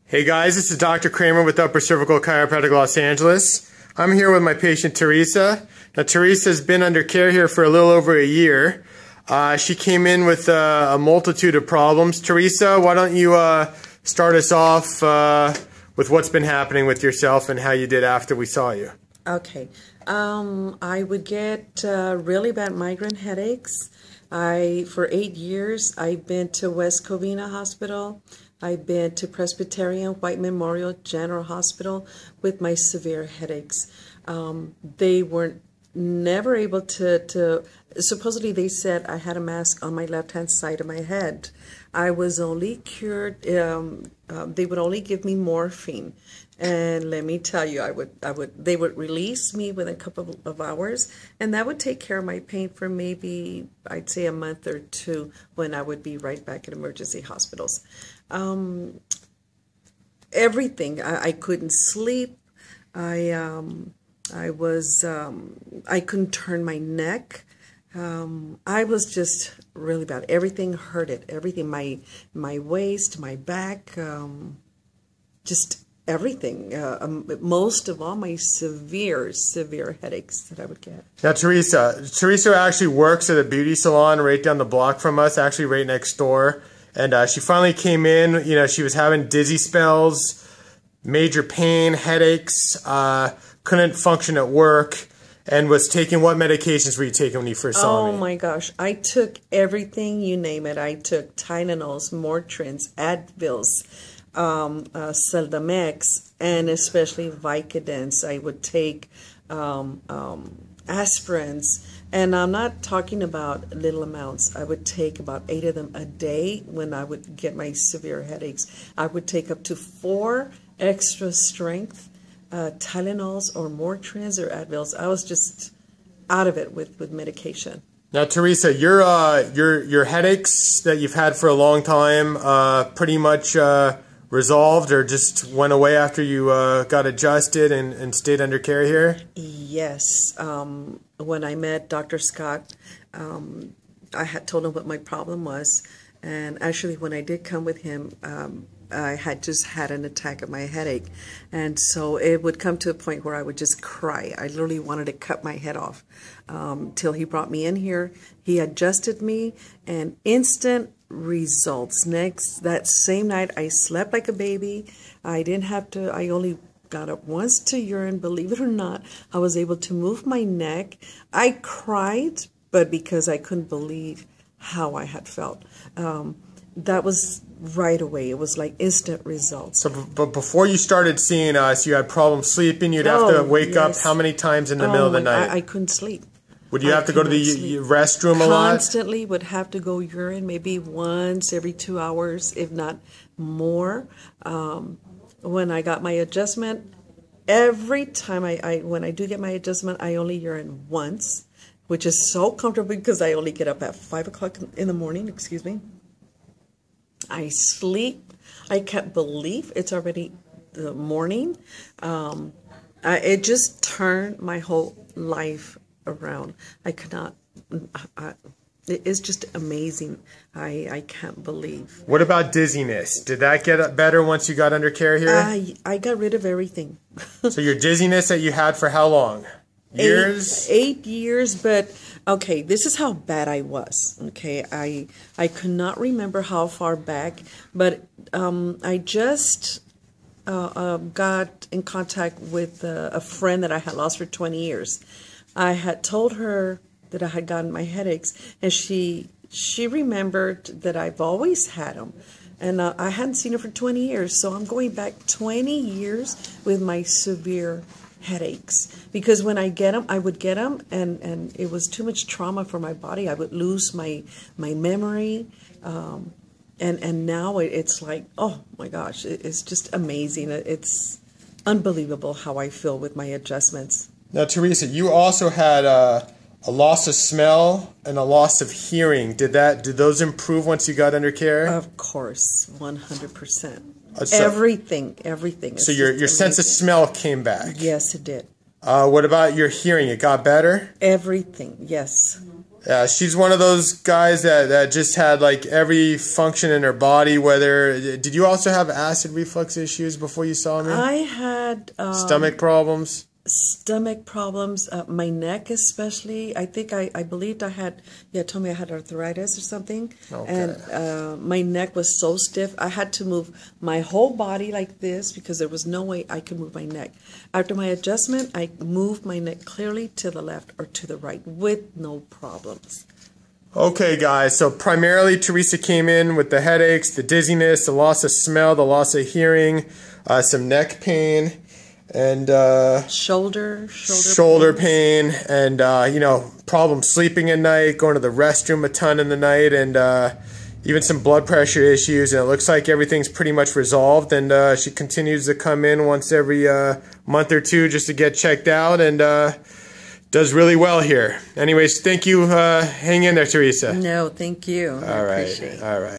Hey guys, this is Dr. Kramer with Upper Cervical Chiropractic Los Angeles. I'm here with my patient Teresa. Now Teresa's been under care here for a little over a year. She came in with a multitude of problems. Teresa, why don't you start us off with what's been happening with yourself and how you did after we saw you. Okay. I would get really bad migraine headaches. For 8 years, I've been to West Covina Hospital. I've been to Presbyterian White Memorial General Hospital with my severe headaches. They were never able to, supposedly they said I had a mask on my left-hand side of my head. I was only cured, they would only give me morphine. And let me tell you, they would release me within a couple of hours, and that would take care of my pain for maybe, I'd say, a month or two, when I would be right back at emergency hospitals. Everything. I couldn't sleep. I couldn't turn my neck. I was just really bad. Everything hurted. Everything. My waist, my back, just everything. Most of all, my severe headaches that I would get. Now Teresa actually works at a beauty salon right down the block from us, actually right next door. And she finally came in. You know, she was having dizzy spells, major pain, headaches, couldn't function at work, and was taking, what medications were you taking when you first saw me? Oh my gosh, I took everything, you name it. I took Tylenols, Mortrins, Advils, Seldamex, and especially Vicodins. I would take aspirins, and I'm not talking about little amounts. I would take about 8 of them a day when I would get my severe headaches. I would take up to 4 extra strength Tylenols or Mortrins or Advils. I was just out of it with medication. Now, Teresa, your headaches that you've had for a long time pretty much resolved, or just went away after you got adjusted and stayed under care here? Yes. When I met Dr. Scott, I had told him what my problem was. And actually, when I did come with him, I had just had an attack of my headache. And so it would come to a point where I would just cry. I literally wanted to cut my head off. Till he brought me in here. He adjusted me, and instant results. That same night, I slept like a baby. I didn't have to, I only got up once to urine, believe it or not. I was able to move my neck. I cried, but because I couldn't believe how I had felt. That was right away. It was like instant results. So, but before you started seeing us, you had problems sleeping. You'd have to wake up how many times in the middle of the night? I couldn't sleep. Would you have to go to the restroom a lot? Constantly would have to go urine maybe once every 2 hours, if not more. When I got my adjustment, every time when I do get my adjustment, I only urine once, which is so comfortable because I only get up at 5 o'clock in the morning, excuse me. I sleep. I can't believe it's already the morning. It just turned my whole life around. I could not, it's just amazing. I can't believe. What about dizziness? Did that get better once you got under care here? I got rid of everything. So your dizziness that you had for how long? Years? 8 years, but okay, this is how bad I was. Okay, I could not remember how far back, but I just got in contact with a friend that I had lost for 20 years. I had told her that I had gotten my headaches, and she remembered that I've always had them, and I hadn't seen her for 20 years. So I'm going back 20 years with my severe headaches, because when I get them, I would get them, and it was too much trauma for my body. I would lose my memory, and now it's like, oh my gosh, it's just amazing. It's unbelievable how I feel with my adjustments. Now, Teresa, you also had a loss of smell and a loss of hearing. Did those improve once you got under care? Of course, 100%. Everything. So your sense of smell came back? Yes, it did. What about your hearing? It got better? Everything, yes. Yeah, she's one of those guys that just had like every function in her body. Did you also have acid reflux issues before you saw me? I had stomach problems. Stomach problems, my neck especially. I think I believed I had, told me I had arthritis or something. Okay. And my neck was so stiff. I had to move my whole body like this because there was no way I could move my neck. After my adjustment, I moved my neck clearly to the left or to the right with no problems. Okay, guys, so primarily Teresa came in with the headaches, the dizziness, the loss of smell, the loss of hearing, some neck pain, and shoulder pain, and problems sleeping at night, going to the restroom a ton in the night, and even some blood pressure issues. And it looks like everything's pretty much resolved, and she continues to come in once every month or two just to get checked out, and does really well here. Anyways, thank you. Hang in there, Teresa. No, thank you. All right.